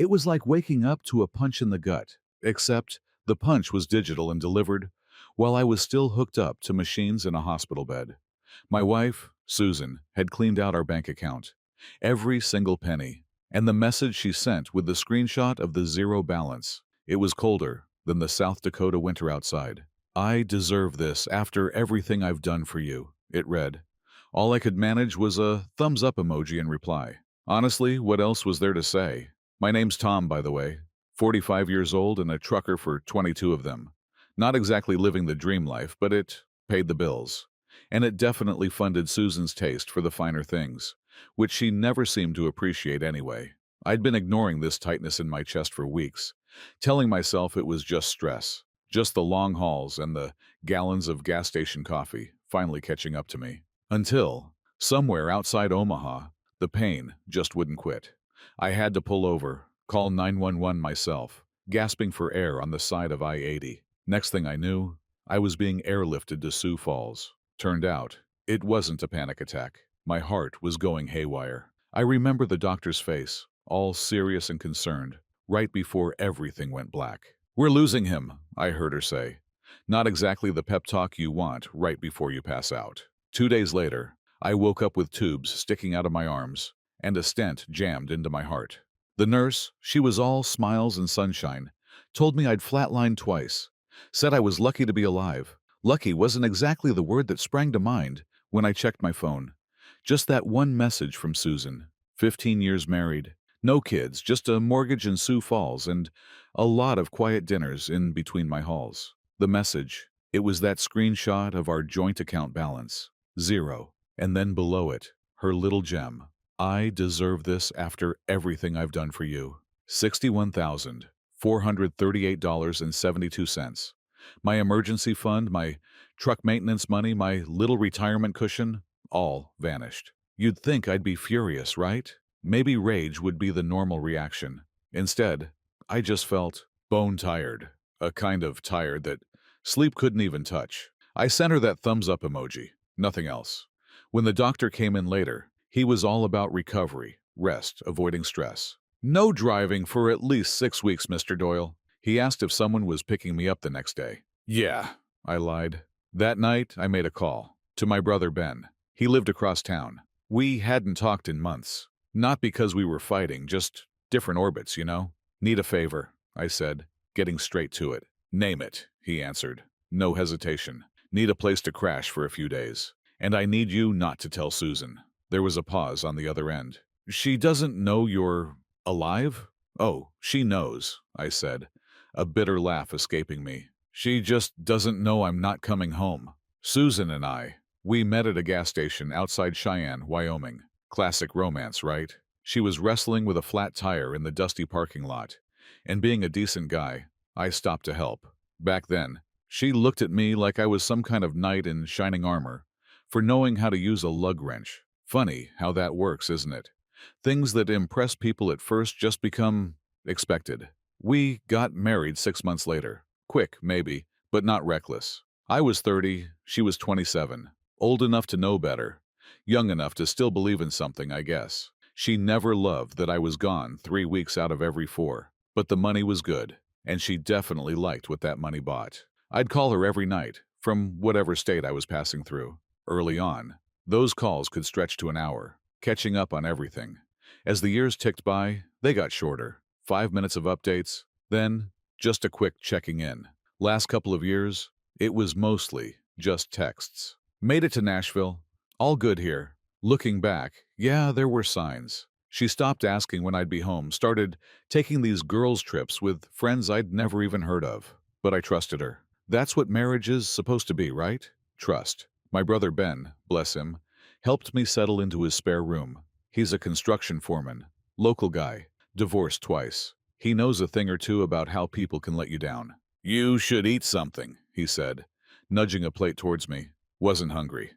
It was like waking up to a punch in the gut, except the punch was digital and delivered while I was still hooked up to machines in a hospital bed. My wife, Susan, had cleaned out our bank account, every single penny, and the message she sent with the screenshot of the zero balance. It was colder than the South Dakota winter outside. "I deserve this after everything I've done for you," it read. All I could manage was a thumbs up emoji in reply. Honestly, what else was there to say? My name's Tom, by the way, 45 years old and a trucker for 22 of them. Not exactly living the dream life, but it paid the bills. And it definitely funded Susan's taste for the finer things, which she never seemed to appreciate anyway. I'd been ignoring this tightness in my chest for weeks, telling myself it was just stress, just the long hauls and the gallons of gas station coffee finally catching up to me. Until, somewhere outside Omaha, the pain just wouldn't quit. I had to pull over, call 911 myself, gasping for air on the side of I-80. Next thing I knew, I was being airlifted to Sioux Falls. Turned out, it wasn't a panic attack. My heart was going haywire. I remember the doctor's face, all serious and concerned, right before everything went black. "We're losing him," I heard her say. Not exactly the pep talk you want right before you pass out. 2 days later, I woke up with tubes sticking out of my arms and a stent jammed into my heart. The nurse, she was all smiles and sunshine, told me I'd flatlined twice, said I was lucky to be alive. Lucky wasn't exactly the word that sprang to mind when I checked my phone. Just that one message from Susan, 15 years married, no kids, just a mortgage in Sioux Falls and a lot of quiet dinners in between my hauls. The message, it was that screenshot of our joint account balance, zero, and then below it, her little gem. "I deserve this after everything I've done for you." $61,438.72. My emergency fund, my truck maintenance money, my little retirement cushion, all vanished. You'd think I'd be furious, right? Maybe rage would be the normal reaction. Instead, I just felt bone tired, a kind of tired that sleep couldn't even touch. I sent her that thumbs up emoji, nothing else. When the doctor came in later, he was all about recovery, rest, avoiding stress. "No driving for at least 6 weeks, Mr. Doyle." He asked if someone was picking me up the next day. "Yeah," I lied. That night, I made a call to my brother Ben. He lived across town. We hadn't talked in months. Not because we were fighting, just different orbits, you know? "Need a favor," I said, getting straight to it. "Name it," he answered. No hesitation. "Need a place to crash for a few days. And I need you not to tell Susan." There was a pause on the other end. "She doesn't know you're alive?" "Oh, she knows," I said, a bitter laugh escaping me. "She just doesn't know I'm not coming home." Susan and we met at a gas station outside Cheyenne, Wyoming. Classic romance, right? She was wrestling with a flat tire in the dusty parking lot, and being a decent guy, I stopped to help. Back then, she looked at me like I was some kind of knight in shining armor for knowing how to use a lug wrench. Funny how that works, isn't it? Things that impress people at first just become expected. We got married 6 months later. Quick, maybe, but not reckless. I was 30, she was 27. Old enough to know better. Young enough to still believe in something, I guess. She never loved that I was gone 3 weeks out of every 4. But the money was good, and she definitely liked what that money bought. I'd call her every night, from whatever state I was passing through. Early on, those calls could stretch to an hour, catching up on everything. As the years ticked by, they got shorter. 5 minutes of updates, then just a quick checking in. Last couple of years, it was mostly just texts. "Made it to Nashville. All good here." Looking back, yeah, there were signs. She stopped asking when I'd be home, started taking these girls' trips with friends I'd never even heard of. But I trusted her. That's what marriage is supposed to be, right? Trust. My brother Ben, bless him, helped me settle into his spare room. He's a construction foreman, local guy, divorced twice. He knows a thing or two about how people can let you down. "You should eat something," he said, nudging a plate towards me. Wasn't hungry.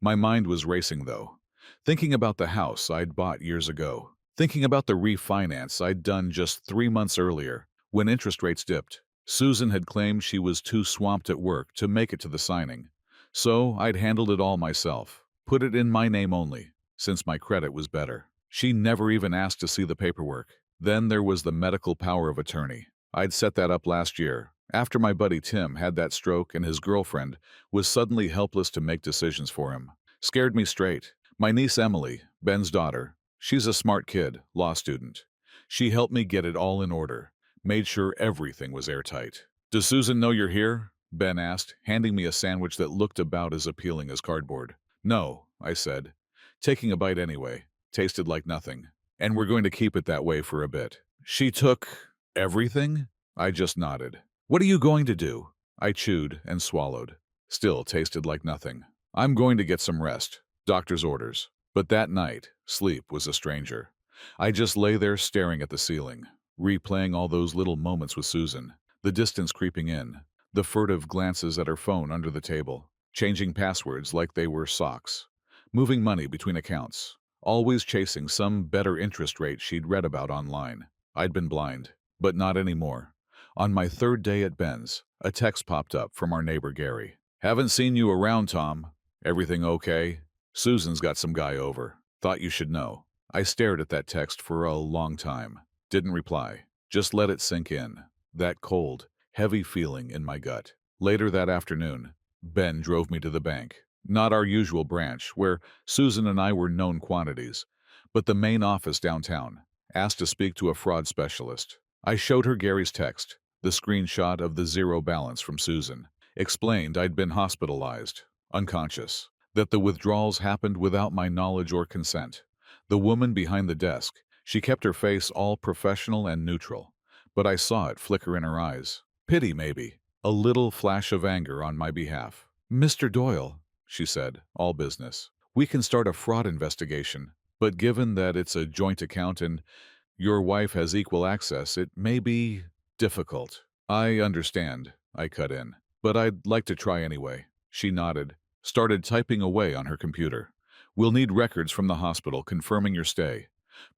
My mind was racing, though. Thinking about the house I'd bought years ago. Thinking about the refinance I'd done just 3 months earlier, when interest rates dipped. Susan had claimed she was too swamped at work to make it to the signing. So I'd handled it all myself. Put it in my name only, since my credit was better. She never even asked to see the paperwork. Then there was the medical power of attorney. I'd set that up last year, after my buddy Tim had that stroke and his girlfriend was suddenly helpless to make decisions for him. Scared me straight. My niece Emily, Ben's daughter, she's a smart kid, law student. She helped me get it all in order, made sure everything was airtight. "Does Susan know you're here?" Ben asked, handing me a sandwich that looked about as appealing as cardboard. "No," I said, taking a bite anyway. Tasted like nothing. "And we're going to keep it that way for a bit." "She took everything?" I just nodded. "What are you going to do?" I chewed and swallowed. Still tasted like nothing. "I'm going to get some rest. Doctor's orders." But that night, sleep was a stranger. I just lay there staring at the ceiling, replaying all those little moments with Susan, the distance creeping in, the furtive glances at her phone under the table, changing passwords like they were socks, moving money between accounts, always chasing some better interest rate she'd read about online. I'd been blind, but not anymore. On my third day at Ben's, a text popped up from our neighbor Gary. "Haven't seen you around, Tom. Everything okay? Susan's got some guy over. Thought you should know." I stared at that text for a long time. Didn't reply. Just let it sink in. That cold, heavy feeling in my gut. Later that afternoon, Ben drove me to the bank. Not our usual branch, where Susan and I were known quantities, but the main office downtown. Asked to speak to a fraud specialist. I showed her Gary's text, the screenshot of the zero balance from Susan. Explained I'd been hospitalized, unconscious, that the withdrawals happened without my knowledge or consent. The woman behind the desk, she kept her face all professional and neutral, but I saw it flicker in her eyes. Pity, maybe. A little flash of anger on my behalf. "Mr. Doyle," she said, all business, "we can start a fraud investigation, but given that it's a joint account and your wife has equal access, it may be difficult." "I understand," I cut in, "but I'd like to try anyway." She nodded, started typing away on her computer. "We'll need records from the hospital confirming your stay,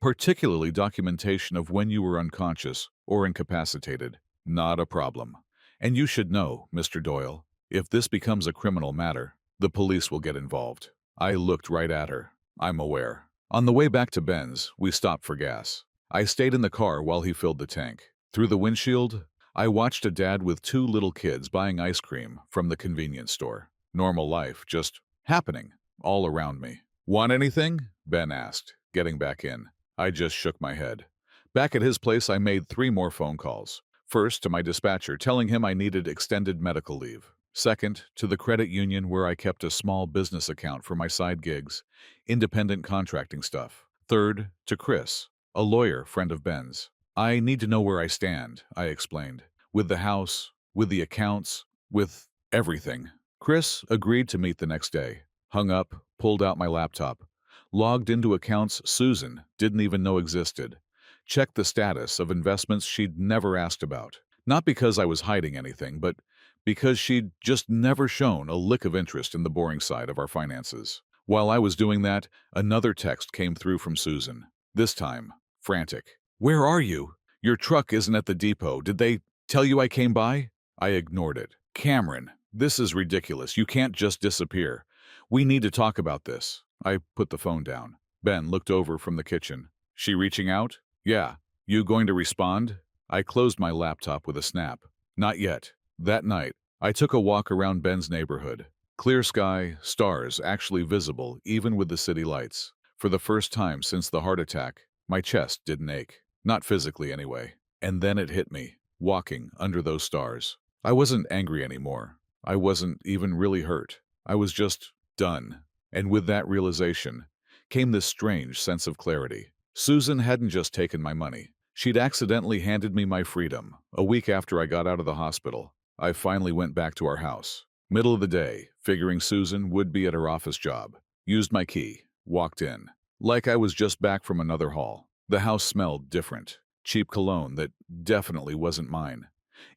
particularly documentation of when you were unconscious or incapacitated." "Not a problem. And you should know, Mr. Doyle, if this becomes a criminal matter, the police will get involved." I looked right at her. "I'm aware." On the way back to Ben's, we stopped for gas. I stayed in the car while he filled the tank. Through the windshield, I watched a dad with two little kids buying ice cream from the convenience store. Normal life, just happening, all around me. "Want anything?" Ben asked, getting back in. I just shook my head. Back at his place, I made 3 more phone calls. First, to my dispatcher, telling him I needed extended medical leave. Second, to the credit union where I kept a small business account for my side gigs, independent contracting stuff. Third, to Chris, a lawyer friend of Ben's. "I need to know where I stand," I explained. "With the house, with the accounts, with everything." Chris agreed to meet the next day. Hung up, pulled out my laptop, logged into accounts Susan didn't even know existed, checked the status of investments she'd never asked about. Not because I was hiding anything, but because she'd just never shown a lick of interest in the boring side of our finances. While I was doing that, another text came through from Susan. This time, frantic. "Where are you? Your truck isn't at the depot. Did they tell you I came by?" I ignored it. "Cameron, this is ridiculous. You can't just disappear. We need to talk about this." I put the phone down. Ben looked over from the kitchen. "She reaching out?" "Yeah. You going to respond?" I closed my laptop with a snap. "Not yet." That night, I took a walk around Ben's neighborhood. Clear sky, stars actually visible even with the city lights. For the first time since the heart attack, my chest didn't ache. Not physically anyway. And then it hit me, walking under those stars. I wasn't angry anymore. I wasn't even really hurt. I was just done. And with that realization came this strange sense of clarity. Susan hadn't just taken my money. She'd accidentally handed me my freedom. A week after I got out of the hospital, I finally went back to our house. Middle of the day, figuring Susan would be at her office job. Used my key, walked in. Like I was just back from another haul. The house smelled different. Cheap cologne that definitely wasn't mine.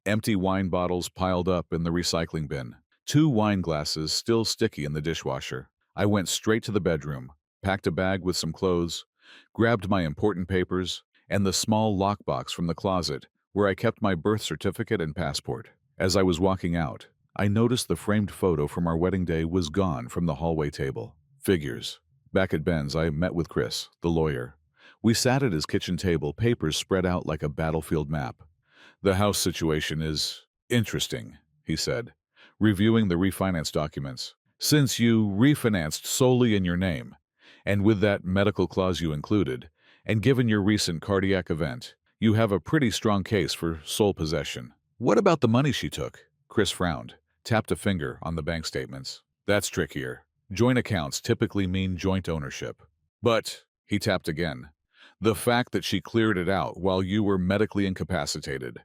Empty wine bottles piled up in the recycling bin. 2 wine glasses still sticky in the dishwasher. I went straight to the bedroom, packed a bag with some clothes, grabbed my important papers, and the small lockbox from the closet where I kept my birth certificate and passport. As I was walking out, I noticed the framed photo from our wedding day was gone from the hallway table. Figures. Back at Ben's, I met with Chris, the lawyer. We sat at his kitchen table, papers spread out like a battlefield map. "The house situation is interesting," he said, reviewing the refinance documents. "Since you refinanced solely in your name, and with that medical clause you included, and given your recent cardiac event, you have a pretty strong case for sole possession." "What about the money she took?" Chris frowned, tapped a finger on the bank statements. "That's trickier. Joint accounts typically mean joint ownership. But," he tapped again, "the fact that she cleared it out while you were medically incapacitated,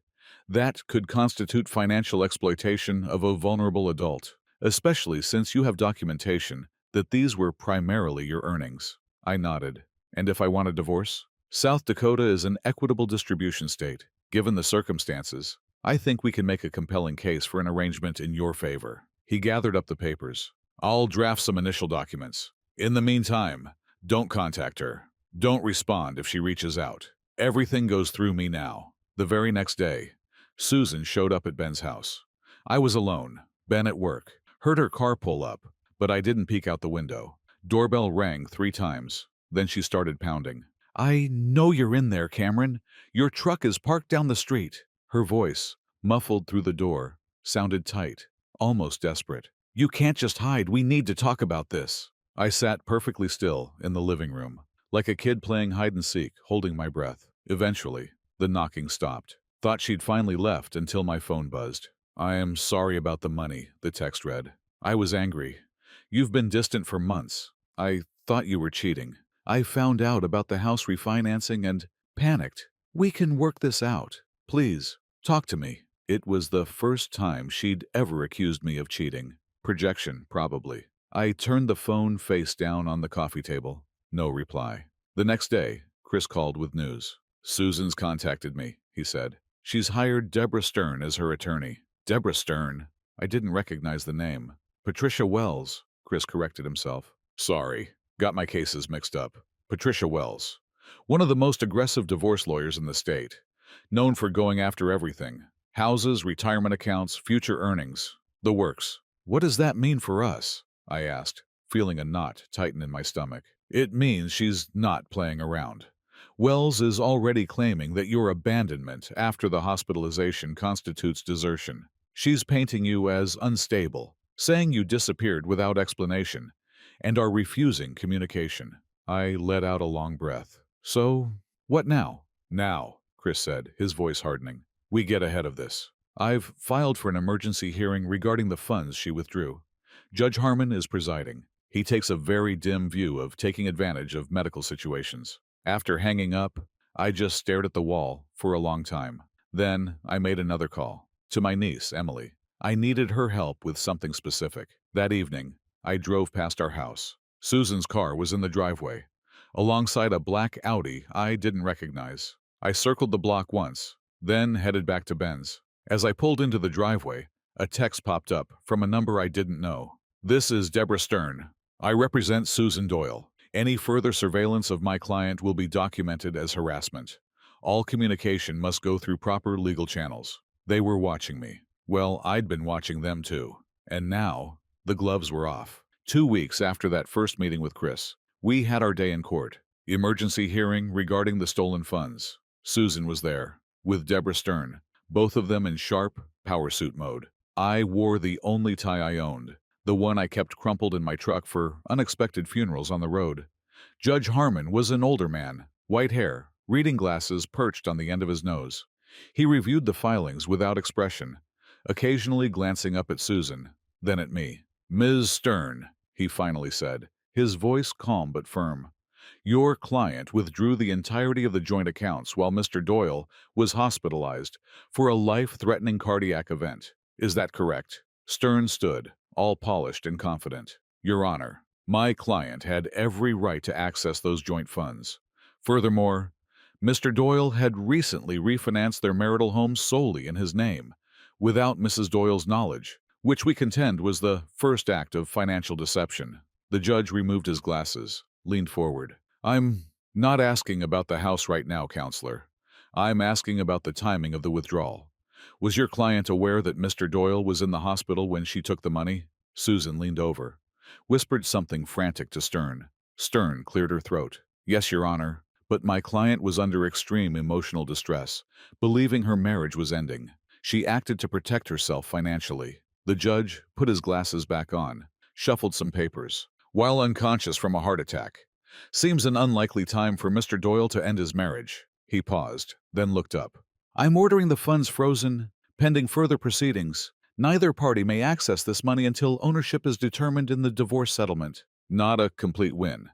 that could constitute financial exploitation of a vulnerable adult, especially since you have documentation that these were primarily your earnings." I nodded. "And if I want a divorce?" "South Dakota is an equitable distribution state. Given the circumstances, I think we can make a compelling case for an arrangement in your favor." He gathered up the papers. "I'll draft some initial documents. In the meantime, don't contact her. Don't respond if she reaches out. Everything goes through me now." The very next day, Susan showed up at Ben's house. I was alone, Ben at work. Heard her car pull up, but I didn't peek out the window. Doorbell rang 3 times. Then she started pounding. "I know you're in there, Cameron. Your truck is parked down the street." Her voice, muffled through the door, sounded tight, almost desperate. "You can't just hide. We need to talk about this." I sat perfectly still in the living room, like a kid playing hide-and-seek, holding my breath. Eventually, the knocking stopped. Thought she'd finally left until my phone buzzed. "I am sorry about the money," the text read. I was angry. "You've been distant for months. I thought you were cheating. I found out about the house refinancing and panicked. We can work this out. Please, talk to me." It was the first time she'd ever accused me of cheating. Projection, probably. I turned the phone face down on the coffee table. No reply. The next day, Chris called with news. "Susan's contacted me," he said. "She's hired Deborah Stern as her attorney." Deborah Stern? I didn't recognize the name. "Patricia Wells," Chris corrected himself. "Sorry, got my cases mixed up. Patricia Wells. One of the most aggressive divorce lawyers in the state. Known for going after everything. Houses, retirement accounts, future earnings. The works." "What does that mean for us?" I asked, feeling a knot tighten in my stomach. "It means she's not playing around. Wells is already claiming that your abandonment after the hospitalization constitutes desertion. She's painting you as unstable, saying you disappeared without explanation, and are refusing communication." I let out a long breath. "So, what now?" "Now," Chris said, his voice hardening. "We get ahead of this. I've filed for an emergency hearing regarding the funds she withdrew. Judge Harmon is presiding. He takes a very dim view of taking advantage of medical situations." After hanging up, I just stared at the wall for a long time. Then I made another call. To my niece, Emily. I needed her help with something specific. That evening, I drove past our house. Susan's car was in the driveway, alongside a black Audi I didn't recognize. I circled the block once, then headed back to Ben's. As I pulled into the driveway, a text popped up from a number I didn't know. "This is Deborah Stern. I represent Susan Doyle. Any further surveillance of my client will be documented as harassment. All communication must go through proper legal channels." They were watching me. Well, I'd been watching them too. And now, the gloves were off. 2 weeks after that first meeting with Chris, we had our day in court. Emergency hearing regarding the stolen funds. Susan was there, with Deborah Stern, both of them in sharp power suit mode. I wore the only tie I owned, the one I kept crumpled in my truck for unexpected funerals on the road. Judge Harmon was an older man, white hair, reading glasses perched on the end of his nose. He reviewed the filings without expression, occasionally glancing up at Susan, then at me. "Ms. Stern," he finally said, his voice calm but firm. "Your client withdrew the entirety of the joint accounts while Mr. Doyle was hospitalized for a life-threatening cardiac event. Is that correct?" Stern stood, all polished and confident. "Your Honor, my client had every right to access those joint funds. Furthermore, Mr. Doyle had recently refinanced their marital home solely in his name, without Mrs. Doyle's knowledge, which we contend was the first act of financial deception." The judge removed his glasses, leaned forward. "I'm not asking about the house right now, counselor. I'm asking about the timing of the withdrawal. Was your client aware that Mr. Doyle was in the hospital when she took the money?" Susan leaned over, whispered something frantic to Stern. Stern cleared her throat. "Yes, Your Honor, But my client was under extreme emotional distress, believing her marriage was ending. She acted to protect herself financially. The judge put his glasses back on, shuffled some papers, while unconscious from a heart attack. Seems an unlikely time for Mr. Doyle to end his marriage. He paused, then looked up. I'm ordering the funds frozen, pending further proceedings. Neither party may access this money until ownership is determined in the divorce settlement. Not a complete win,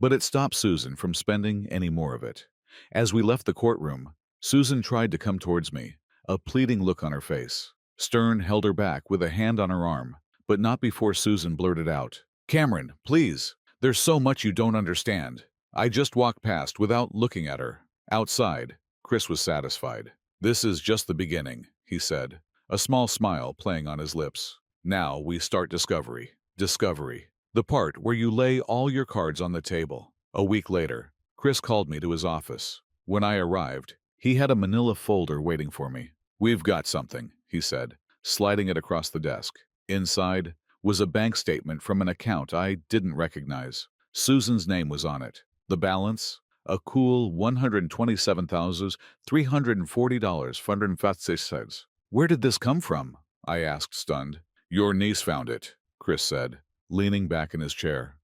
but it stopped Susan from spending any more of it. As we left the courtroom, Susan tried to come towards me, a pleading look on her face. Stern held her back with a hand on her arm, but not before Susan blurted out, Cameron, please, there's so much you don't understand. I just walked past without looking at her. Outside, Chris was satisfied. This is just the beginning, he said, a small smile playing on his lips. Now we start discovery. Discovery. The part where you lay all your cards on the table. A week later, Chris called me to his office. When I arrived, he had a manila folder waiting for me. We've got something, he said, sliding it across the desk. Inside was a bank statement from an account I didn't recognize. Susan's name was on it. The balance? A cool $127,340.50. Where did this come from? I asked, stunned. Your niece found it, Chris said, leaning back in his chair.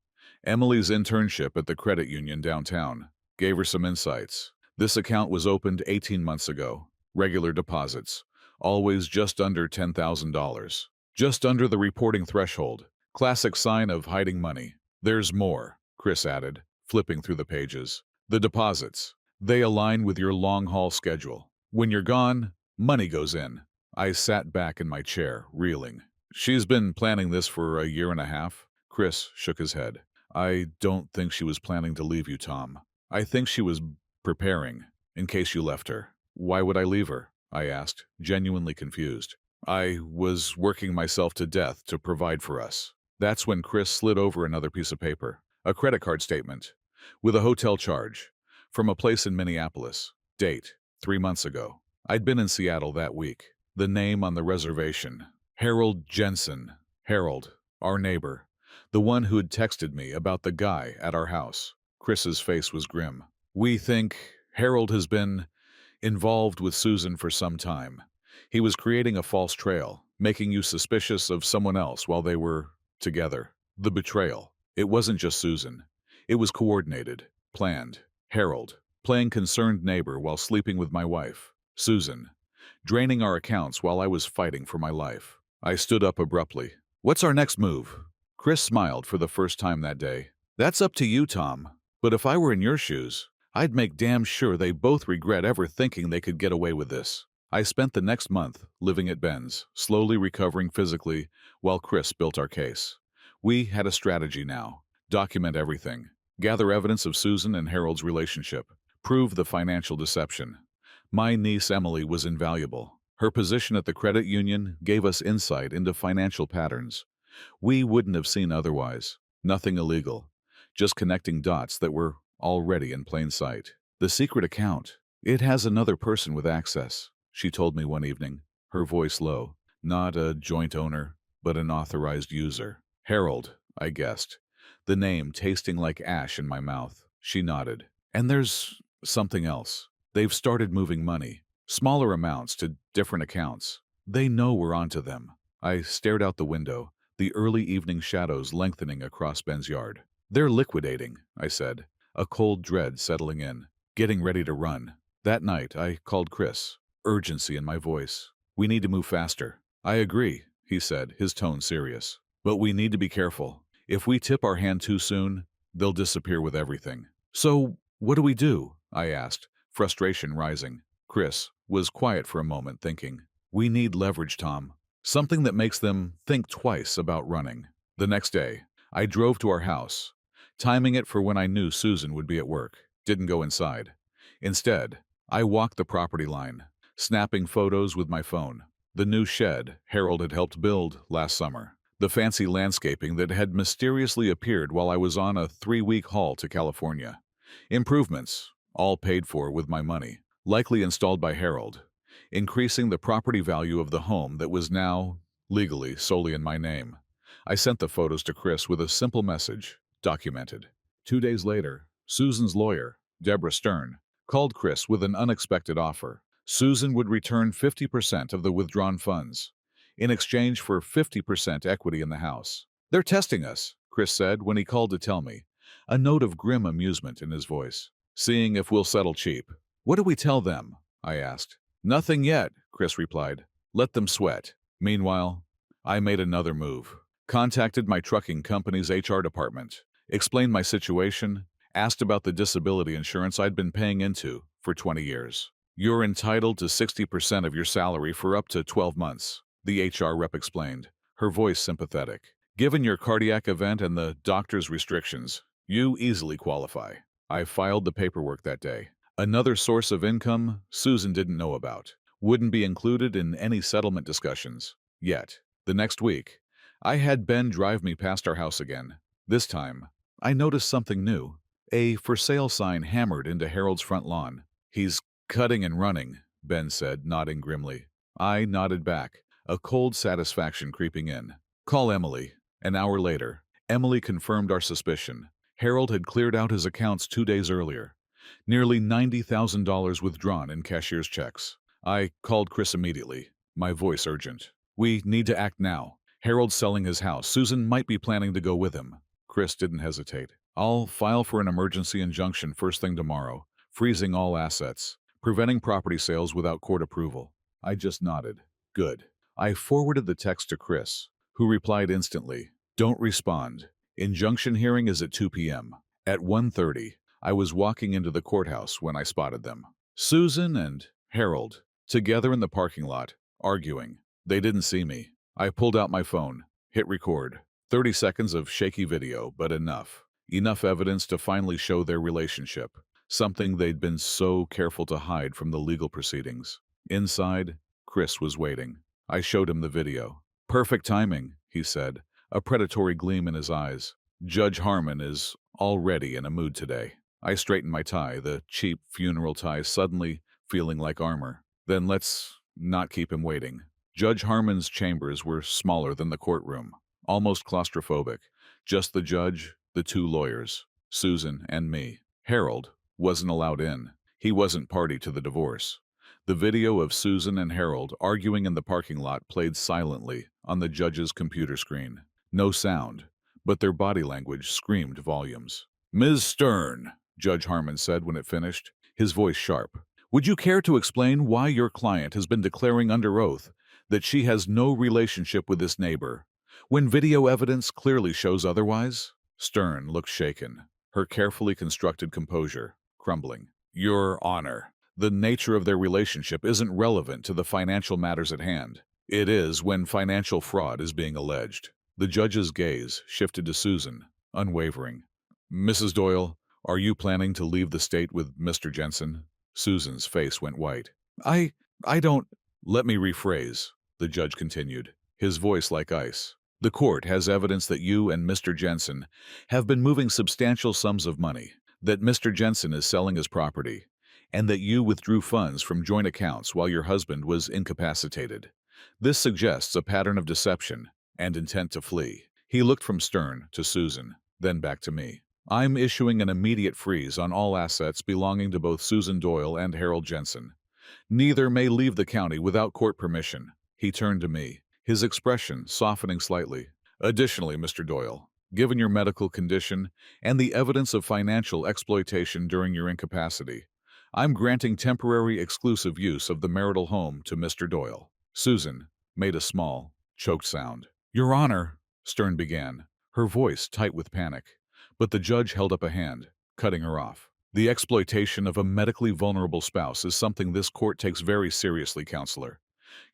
Emily's internship at the credit union downtown gave her some insights. This account was opened 18 months ago. Regular deposits, always just under $10,000. Just under the reporting threshold. Classic sign of hiding money. There's more, Chris added, flipping through the pages. The deposits. They align with your long-haul schedule. When you're gone, money goes in. I sat back in my chair, reeling. She's been planning this for a year and a half. Chris shook his head. I don't think she was planning to leave you, Tom. I think she was preparing, in case you left her. Why would I leave her? I asked, genuinely confused. I was working myself to death to provide for us. That's when Chris slid over another piece of paper. A credit card statement. With a hotel charge. From a place in Minneapolis. Date, 3 months ago. I'd been in Seattle that week. The name on the reservation. Harold Jensen. Harold, our neighbor. The one who had texted me about the guy at our house. Chris's face was grim. We think Harold has been involved with Susan for some time. He was creating a false trail, making you suspicious of someone else while they were together. The betrayal. It wasn't just Susan. It was coordinated, planned. Harold, playing concerned neighbor while sleeping with my wife. Susan, draining our accounts while I was fighting for my life. I stood up abruptly. What's our next move? Chris smiled for the first time that day. That's up to you, Tom. But if I were in your shoes, I'd make damn sure they both regret ever thinking they could get away with this. I spent the next month living at Ben's, slowly recovering physically while Chris built our case. We had a strategy now. Document everything. Gather evidence of Susan and Harold's relationship. Prove the financial deception. My niece Emily was invaluable. Her position at the credit union gave us insight into financial patterns we wouldn't have seen otherwise. Nothing illegal. Just connecting dots that were already in plain sight. The secret account. It has another person with access, she told me one evening, her voice low. Not a joint owner, but an authorized user. Harold, I guessed. The name tasting like ash in my mouth. She nodded. And there's something else. They've started moving money. Smaller amounts to different accounts. They know we're onto them. I stared out the window, the early evening shadows lengthening across Ben's yard. They're liquidating, I said, a cold dread settling in, getting ready to run. That night, I called Chris, urgency in my voice. We need to move faster. I agree, he said, his tone serious. But we need to be careful. If we tip our hand too soon, they'll disappear with everything. So, what do we do? I asked, frustration rising. Chris was quiet for a moment, thinking. We need leverage, Tom. Something that makes them think twice about running. The next day, I drove to our house, timing it for when I knew Susan would be at work. Didn't go inside. Instead, I walked the property line, snapping photos with my phone. The new shed Harold had helped build last summer. The fancy landscaping that had mysteriously appeared while I was on a 3-week haul to California. Improvements, all paid for with my money, likely installed by Harold, increasing the property value of the home that was now, legally, solely in my name. I sent the photos to Chris with a simple message, documented. 2 days later, Susan's lawyer, Deborah Stern, called Chris with an unexpected offer. Susan would return 50% of the withdrawn funds in exchange for 50% equity in the house. "They're testing us," Chris said when he called to tell me, a note of grim amusement in his voice. "Seeing if we'll settle cheap." "What do we tell them?" I asked. "Nothing yet," Chris replied. "Let them sweat." Meanwhile, I made another move. Contacted my trucking company's HR department, explained my situation, asked about the disability insurance I'd been paying into for 20 years. "You're entitled to 60% of your salary for up to 12 months, the HR rep explained, her voice sympathetic. "Given your cardiac event and the doctor's restrictions, you easily qualify." I filed the paperwork that day. Another source of income Susan didn't know about. Wouldn't be included in any settlement discussions. Yet, the next week, I had Ben drive me past our house again. This time, I noticed something new. A for sale sign hammered into Harold's front lawn. "He's cutting and running," Ben said, nodding grimly. I nodded back, a cold satisfaction creeping in. "Call Emily." An hour later, Emily confirmed our suspicion. Harold had cleared out his accounts 2 days earlier. Nearly $90,000 withdrawn in cashier's checks. I called Chris immediately, my voice urgent. "We need to act now. Harold's selling his house. Susan might be planning to go with him." Chris didn't hesitate. "I'll file for an emergency injunction first thing tomorrow, freezing all assets, preventing property sales without court approval." I just nodded. "Good." I forwarded the text to Chris, who replied instantly, "Don't respond. Injunction hearing is at 2 p.m. At 1:30, I was walking into the courthouse when I spotted them. Susan and Harold, together in the parking lot, arguing. They didn't see me. I pulled out my phone, hit record. 30 seconds of shaky video, but enough. Enough evidence to finally show their relationship, something they'd been so careful to hide from the legal proceedings. Inside, Chris was waiting. I showed him the video. "Perfect timing," he said, a predatory gleam in his eyes. "Judge Harmon is already in a mood today." I straightened my tie, the cheap funeral tie suddenly feeling like armor. "Then let's not keep him waiting." Judge Harmon's chambers were smaller than the courtroom, almost claustrophobic. Just the judge, the 2 lawyers, Susan and me. Harold wasn't allowed in. He wasn't party to the divorce. The video of Susan and Harold arguing in the parking lot played silently on the judge's computer screen. No sound, but their body language screamed volumes. "Ms. Stern," Judge Harmon said when it finished, his voice sharp, "would you care to explain why your client has been declaring under oath that she has no relationship with this neighbor, when video evidence clearly shows otherwise?" Stern looked shaken, her carefully constructed composure crumbling. "Your Honor, the nature of their relationship isn't relevant to the financial matters at hand. It is when financial fraud is being alleged." The judge's gaze shifted to Susan, unwavering. "Mrs. Doyle, are you planning to leave the state with Mr. Jensen?" Susan's face went white. I don't." "Let me rephrase," the judge continued, his voice like ice. "The court has evidence that you and Mr. Jensen have been moving substantial sums of money, that Mr. Jensen is selling his property, and that you withdrew funds from joint accounts while your husband was incapacitated. This suggests a pattern of deception and intent to flee." He looked from Stern to Susan, then back to me. "I'm issuing an immediate freeze on all assets belonging to both Susan Doyle and Harold Jensen. Neither may leave the county without court permission." He turned to me, his expression softening slightly. "Additionally, Mr. Doyle, given your medical condition and the evidence of financial exploitation during your incapacity, I'm granting temporary exclusive use of the marital home to Mr. Doyle." Susan made a small, choked sound. "Your Honor," Stern began, her voice tight with panic. But the judge held up a hand, cutting her off. "The exploitation of a medically vulnerable spouse is something this court takes very seriously, Counselor.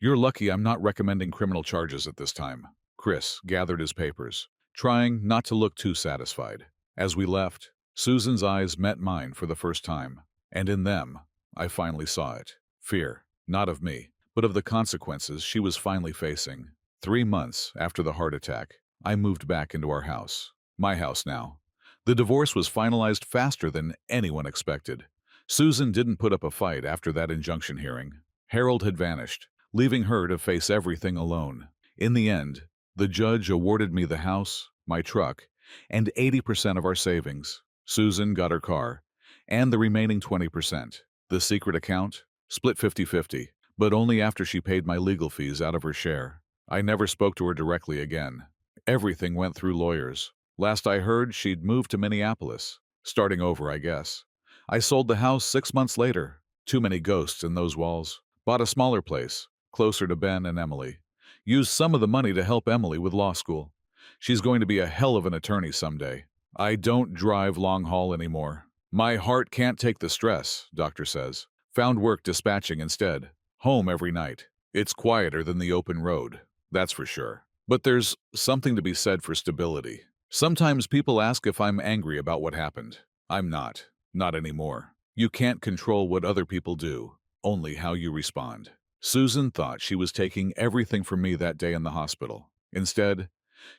You're lucky I'm not recommending criminal charges at this time." Chris gathered his papers, trying not to look too satisfied. As we left, Susan's eyes met mine for the first time, and in them, I finally saw it. Fear, not of me, but of the consequences she was finally facing. 3 months after the heart attack, I moved back into our house. My house now. The divorce was finalized faster than anyone expected. Susan didn't put up a fight after that injunction hearing. Harold had vanished, leaving her to face everything alone. In the end, the judge awarded me the house, my truck, and 80% of our savings. Susan got her car, And the remaining 20%, the secret account, split 50-50, but only after she paid my legal fees out of her share. I never spoke to her directly again. Everything went through lawyers. Last I heard, she'd moved to Minneapolis. Starting over, I guess. I sold the house 6 months later. Too many ghosts in those walls. Bought a smaller place, closer to Ben and Emily. Used some of the money to help Emily with law school. She's going to be a hell of an attorney someday. I don't drive long haul anymore. My heart can't take the stress, doctor says. Found work dispatching instead. Home every night. It's quieter than the open road, that's for sure. But there's something to be said for stability. Sometimes people ask if I'm angry about what happened. I'm not. Not anymore. You can't control what other people do, only how you respond. Susan thought she was taking everything from me that day in the hospital. Instead,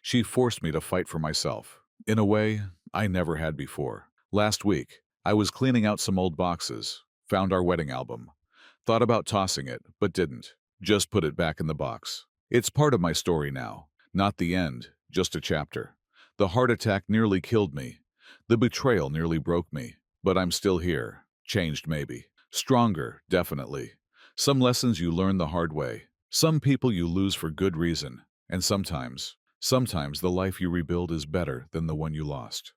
she forced me to fight for myself, in a way I never had before. Last week, I was cleaning out some old boxes, found our wedding album. Thought about tossing it, but didn't. Just put it back in the box. It's part of my story now. Not the end, just a chapter. The heart attack nearly killed me. The betrayal nearly broke me. But I'm still here. Changed maybe. Stronger, definitely. Some lessons you learn the hard way. Some people you lose for good reason. And sometimes the life you rebuild is better than the one you lost.